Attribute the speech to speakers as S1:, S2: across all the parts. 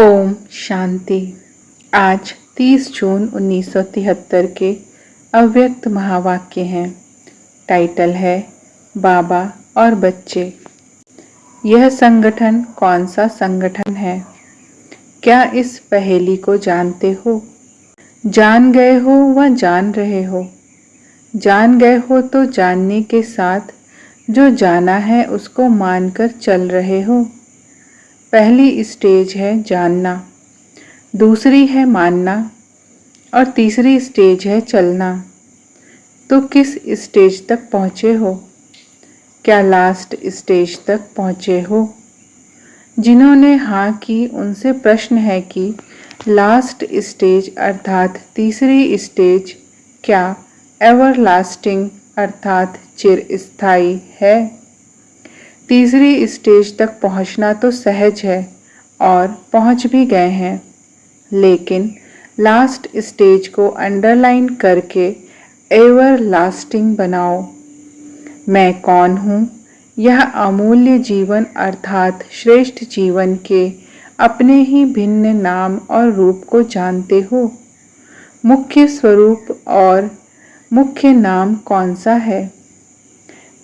S1: ओम शांति। आज 30 जून 1973 के अव्यक्त महावाक्य हैं। टाइटल है बाबा और बच्चे। यह संगठन कौन सा संगठन है? क्या इस पहेली को जानते हो? जान गए हो व जान रहे हो। जान गए हो तो जानने के साथ जो जाना है उसको मानकर चल रहे हो। पहली स्टेज है जानना, दूसरी है मानना और तीसरी स्टेज है चलना। तो किस स्टेज तक पहुँचे हो? क्या लास्ट स्टेज तक पहुँचे हो? जिन्होंने हाँ की उनसे प्रश्न है कि लास्ट स्टेज अर्थात तीसरी स्टेज क्या एवरलास्टिंग अर्थात चिरस्थायी है? तीसरी स्टेज तक पहुंचना तो सहज है और पहुंच भी गए हैं, लेकिन लास्ट स्टेज को अंडरलाइन करके एवर लास्टिंग बनाओ। मैं कौन हूँ? यह अमूल्य जीवन अर्थात श्रेष्ठ जीवन के अपने ही भिन्न नाम और रूप को जानते हो। मुख्य स्वरूप और मुख्य नाम कौन सा है?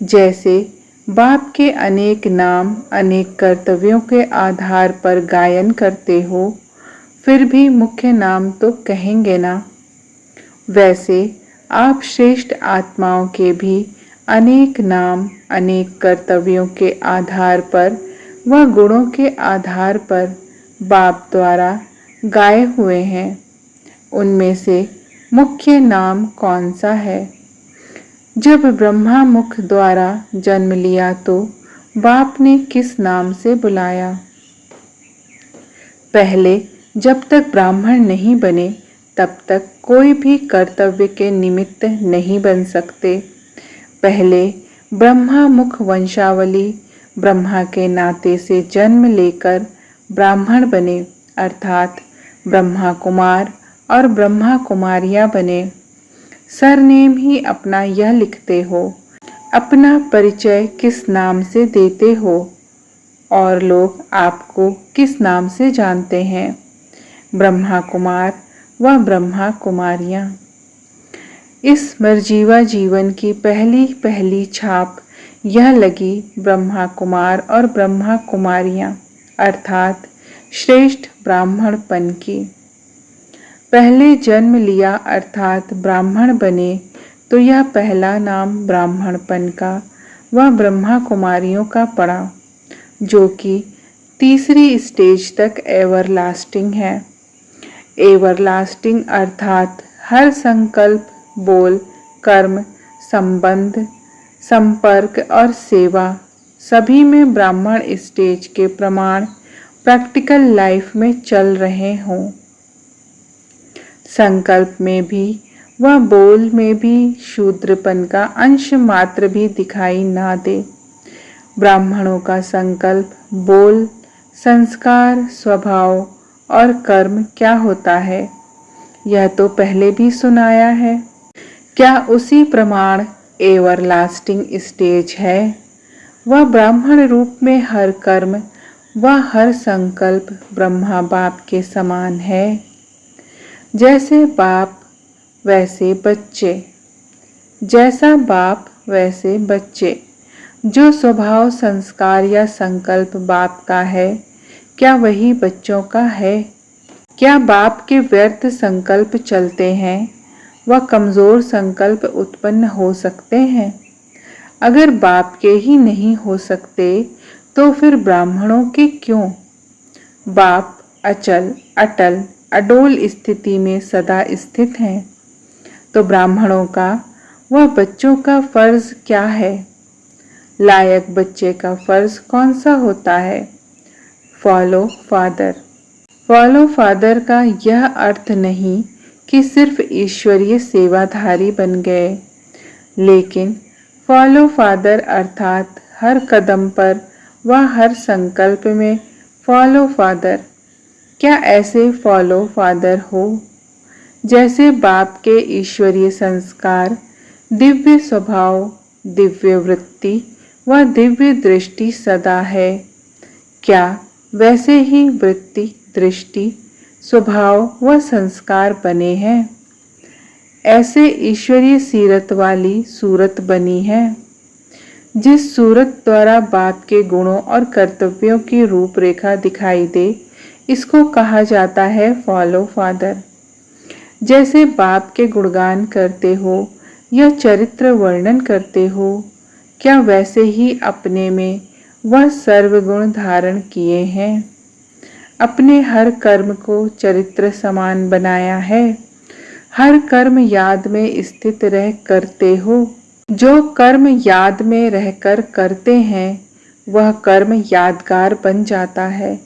S1: जैसे बाप के अनेक नाम अनेक कर्तव्यों के आधार पर गायन करते हो, फिर भी मुख्य नाम तो कहेंगे ना। वैसे आप श्रेष्ठ आत्माओं के भी अनेक नाम अनेक कर्तव्यों के आधार पर व गुणों के आधार पर बाप द्वारा गाए हुए हैं। उनमें से मुख्य नाम कौन सा है? जब ब्रह्मा मुख द्वारा जन्म लिया तो बाप ने किस नाम से बुलाया? पहले जब तक ब्राह्मण नहीं बने तब तक कोई भी कर्तव्य के निमित्त नहीं बन सकते। पहले ब्रह्मा मुख वंशावली ब्रह्मा के नाते से जन्म लेकर ब्राह्मण बने अर्थात ब्रह्मा कुमार और ब्रह्मा कुमारियां बने। सरनेम ही अपना यह लिखते हो। अपना परिचय किस नाम से देते हो और लोग आपको किस नाम से जानते हैं? ब्रह्मा कुमार व ब्रह्मा कुमारियां। इस मर्जीवा जीवन की पहली पहली छाप यह लगी ब्रह्मा कुमार और ब्रह्मा कुमारियां अर्थात श्रेष्ठ ब्राह्मणपन की। पहले जन्म लिया अर्थात ब्राह्मण बने तो यह पहला नाम ब्राह्मणपन का व ब्रह्मा कुमारियों का पड़ा, जो कि तीसरी स्टेज तक एवरलास्टिंग है। एवरलास्टिंग अर्थात हर संकल्प, बोल, कर्म, संबंध, संपर्क और सेवा सभी में ब्राह्मण स्टेज के प्रमाण प्रैक्टिकल लाइफ में चल रहे हों। संकल्प में भी व बोल में भी शूद्रपन का अंश मात्र भी दिखाई ना दे। ब्राह्मणों का संकल्प, बोल, संस्कार, स्वभाव और कर्म क्या होता है यह तो पहले भी सुनाया है। क्या उसी प्रमाण एवरलास्टिंग स्टेज है? वह ब्राह्मण रूप में हर कर्म व हर संकल्प ब्रह्मा बाप के समान है। जैसे बाप वैसे बच्चे, जैसा बाप वैसे बच्चे। जो स्वभाव, संस्कार या संकल्प बाप का है क्या वही बच्चों का है? क्या बाप के व्यर्थ संकल्प चलते हैं व कमजोर संकल्प उत्पन्न हो सकते हैं? अगर बाप के ही नहीं हो सकते तो फिर ब्राह्मणों के क्यों? बाप अचल, अटल, अडोल स्थिति में सदा स्थित हैं, तो ब्राह्मणों का व बच्चों का फर्ज क्या है? लायक बच्चे का फर्ज कौन सा होता है? Follow father. फॉलो फादर का यह अर्थ नहीं कि सिर्फ ईश्वरीय सेवाधारी बन गए, लेकिन फॉलो फादर अर्थात हर कदम पर व हर संकल्प में फॉलो फादर। क्या ऐसे फॉलो फादर हो जैसे बाप के ईश्वरीय संस्कार, दिव्य स्वभाव, दिव्य वृत्ति व दिव्य दृष्टि सदा है? क्या वैसे ही वृत्ति, दृष्टि, स्वभाव व संस्कार बने हैं। ऐसे ईश्वरीय सीरत वाली सूरत बनी है। जिस सूरत द्वारा बाप के गुणों और कर्तव्यों की रूपरेखा दिखाई दे, इसको कहा जाता है फॉलो फादर। जैसे बाप के गुणगान करते हो या चरित्र वर्णन करते हो, क्या वैसे ही अपने में वह सर्वगुण धारण किए हैं? अपने हर कर्म को चरित्र समान बनाया है। हर कर्म याद में स्थित रह करते हो। जो कर्म याद में रहकर करते हैं, वह कर्म यादगार बन जाता है।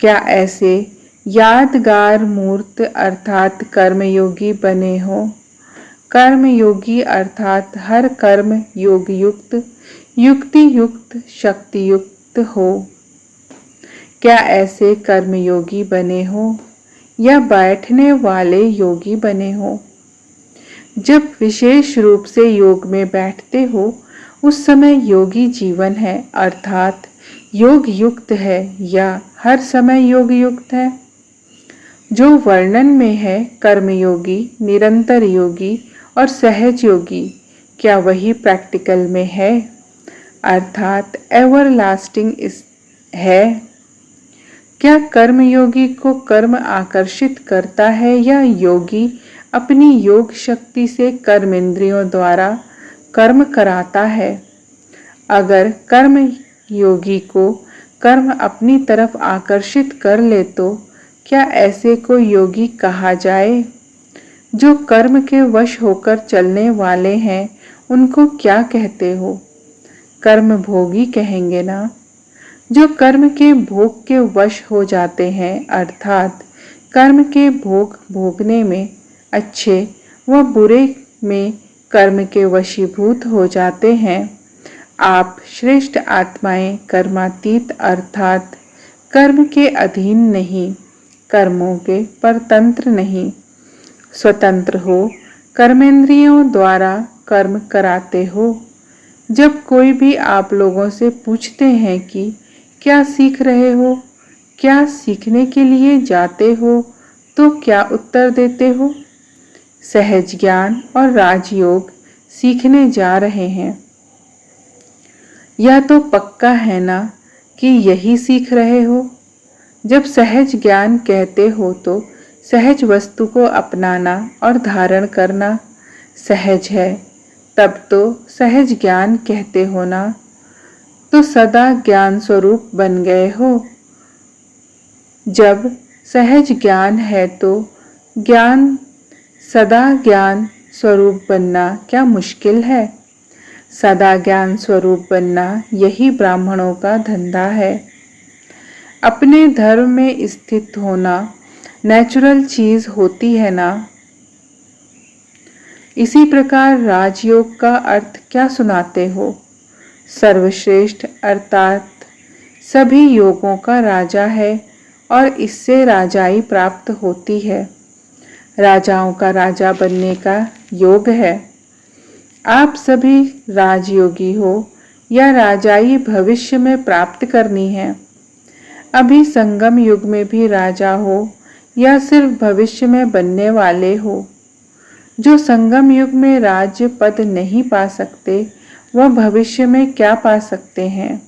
S1: क्या ऐसे यादगार मूर्त अर्थात कर्मयोगी बने हो? कर्मयोगी अर्थात हर कर्म योग युक्त, युक्ति युक्त, शक्ति युक्त हो। क्या ऐसे कर्मयोगी बने हो या बैठने वाले योगी बने हो? जब विशेष रूप से योग में बैठते हो, उस समय योगी जीवन है अर्थात योग युक्त है या हर समय योग युक्त है? जो वर्णन में है कर्मयोगी, निरंतर योगी और सहज योगी, क्या वही प्रैक्टिकल में है अर्थात एवरलास्टिंग है? क्या कर्मयोगी को कर्म आकर्षित करता है या योगी अपनी योग शक्ति से कर्मेंद्रियों द्वारा कर्म कराता है? अगर कर्म योगी को कर्म अपनी तरफ आकर्षित कर ले तो क्या ऐसे को योगी कहा जाए? जो कर्म के वश होकर चलने वाले हैं, उनको क्या कहते हो? कर्म भोगी कहेंगे ना? जो कर्म के भोग के वश हो जाते हैं अर्थात कर्म के भोग भोगने में, अच्छे व बुरे में कर्म के वशीभूत हो जाते हैं। आप श्रेष्ठ आत्माएं कर्मातीत अर्थात कर्म के अधीन नहीं, कर्मों के परतंत्र नहीं, स्वतंत्र हो, कर्मेंद्रियों द्वारा कर्म कराते हो। जब कोई भी आप लोगों से पूछते हैं कि क्या सीख रहे हो, क्या सीखने के लिए जाते हो, तो क्या उत्तर देते हो? सहज ज्ञान और राजयोग सीखने जा रहे हैं। यह तो पक्का है ना कि यही सीख रहे हो? जब सहज ज्ञान कहते हो तो सहज वस्तु को अपनाना और धारण करना सहज है, तब तो सहज ज्ञान कहते हो ना। तो सदा ज्ञान स्वरूप बन गए हो। जब सहज ज्ञान है तो ज्ञान सदा ज्ञान स्वरूप बनना क्या मुश्किल है? सदा ज्ञान स्वरूप बनना यही ब्राह्मणों का धंधा है। अपने धर्म में स्थित होना नेचुरल चीज होती है ना। इसी प्रकार राजयोग का अर्थ क्या सुनाते हो? सर्वश्रेष्ठ अर्थात सभी योगों का राजा है और इससे राजाई प्राप्त होती है। राजाओं का राजा बनने का योग है। आप सभी राजयोगी हो या राजाई भविष्य में प्राप्त करनी है? अभी संगम युग में भी राजा हो या सिर्फ भविष्य में बनने वाले हो? जो संगम युग में राज्य पद नहीं पा सकते, वह भविष्य में क्या पा सकते हैं?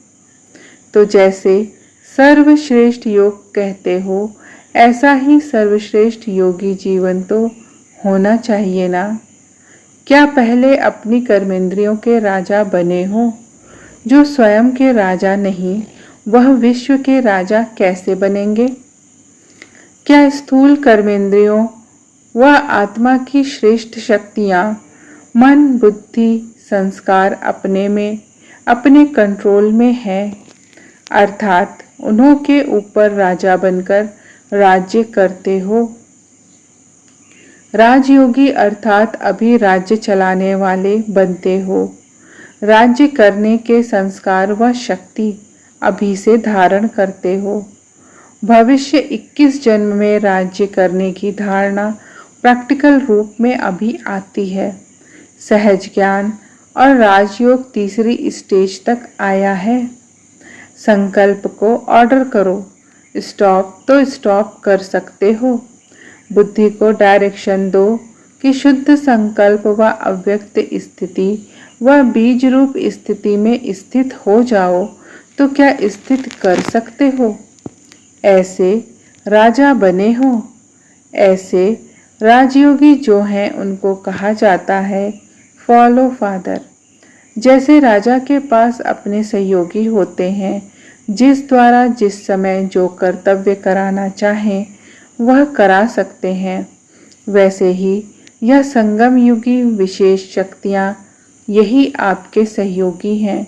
S1: तो जैसे सर्वश्रेष्ठ योग कहते हो, ऐसा ही सर्वश्रेष्ठ योगी जीवन तो होना चाहिए ना। क्या पहले अपनी कर्मेंद्रियों के राजा बने हो? जो स्वयं के राजा नहीं, वह विश्व के राजा कैसे बनेंगे? क्या स्थूल कर्मेंद्रियों व आत्मा की श्रेष्ठ शक्तियाँ मन, बुद्धि, संस्कार अपने में, अपने कंट्रोल में है अर्थात उन्हों के ऊपर राजा बनकर राज्य करते हो? राजयोगी अर्थात अभी राज्य चलाने वाले बनते हो। राज्य करने के संस्कार व शक्ति अभी से धारण करते हो। भविष्य 21 जन्म में राज्य करने की धारणा प्रैक्टिकल रूप में अभी आती है। सहज ज्ञान और राजयोग तीसरी स्टेज तक आया है। संकल्प को ऑर्डर करो, स्टॉप तो स्टॉप कर सकते हो। बुद्धि को डायरेक्शन दो कि शुद्ध संकल्प व अव्यक्त स्थिति व बीज रूप स्थिति में स्थित हो जाओ तो क्या स्थित कर सकते हो? ऐसे राजा बने हो। ऐसे राजयोगी जो हैं उनको कहा जाता है फॉलो फादर। जैसे राजा के पास अपने सहयोगी होते हैं जिस द्वारा जिस समय जो कर्तव्य कराना चाहें वह करा सकते हैं, वैसे ही यह संगम युगी विशेष शक्तियाँ यही आपके सहयोगी हैं।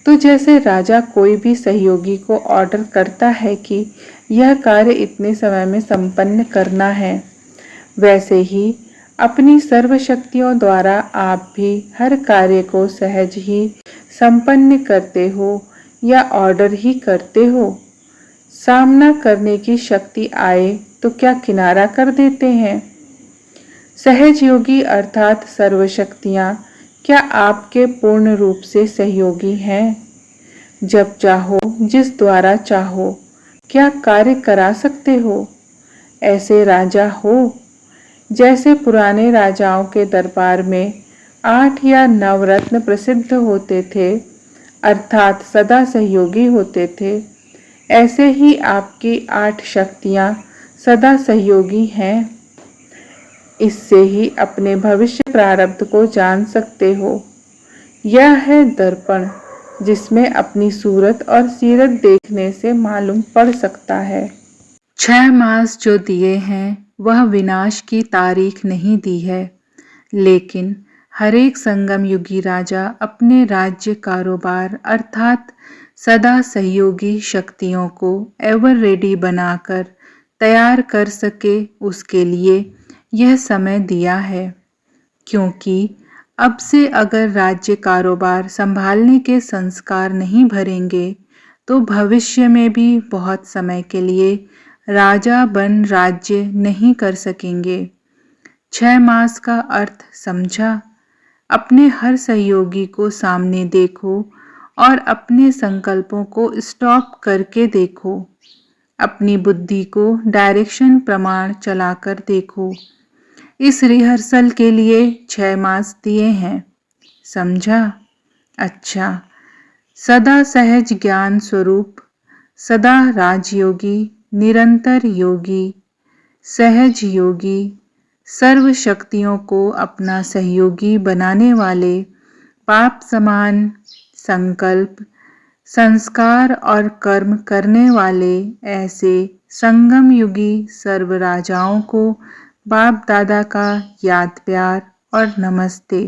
S1: तो जैसे राजा कोई भी सहयोगी को ऑर्डर करता है कि यह कार्य इतने समय में संपन्न करना है, वैसे ही अपनी सर्व शक्तियों द्वारा आप भी हर कार्य को सहज ही संपन्न करते हो या ऑर्डर ही करते हो। सामना करने की शक्ति आए तो क्या किनारा कर देते हैं? सहज योगी अर्थात सर्व शक्तियाँ क्या आपके पूर्ण रूप से सहयोगी हैं? जब चाहो जिस द्वारा चाहो क्या कार्य करा सकते हो? ऐसे राजा हो। जैसे पुराने राजाओं के दरबार में 8 या 9 रत्न प्रसिद्ध होते थे अर्थात सदा सहयोगी होते थे, ऐसे ही आपकी 8 शक्तियाँ सदा सहयोगी हैं। इससे ही अपने भविष्य प्रारब्ध को जान सकते हो। यह है दर्पण जिसमें अपनी सूरत और सीरत देखने से मालूम पड़ सकता है। 6 मास जो दिए हैं वह विनाश की तारीख नहीं दी है, लेकिन हरेक संगम युगी राजा अपने राज्य कारोबार अर्थात सदा सहयोगी शक्तियों को एवर रेडी बनाकर तैयार कर सके उसके लिए यह समय दिया है। क्योंकि अब से अगर राज्य कारोबार संभालने के संस्कार नहीं भरेंगे तो भविष्य में भी बहुत समय के लिए राजा बन राज्य नहीं कर सकेंगे। 6 मास का अर्थ समझा? अपने हर सहयोगी को सामने देखो और अपने संकल्पों को स्टॉप करके देखो। अपनी बुद्धि को डायरेक्शन प्रमाण चलाकर देखो। इस रिहर्सल के लिए 6 मास दिए हैं, समझा? अच्छा, सदा सहज ज्ञान स्वरूप, सदा राजयोगी, निरंतर योगी, सहज योगी, सर्व शक्तियों को अपना सहयोगी बनाने वाले, पाप समान संकल्प, संस्कार और कर्म करने वाले ऐसे संगम युगी सर्व राजाओं को बाप दादा का याद प्यार और नमस्ते।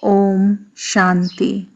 S1: ओम शांति।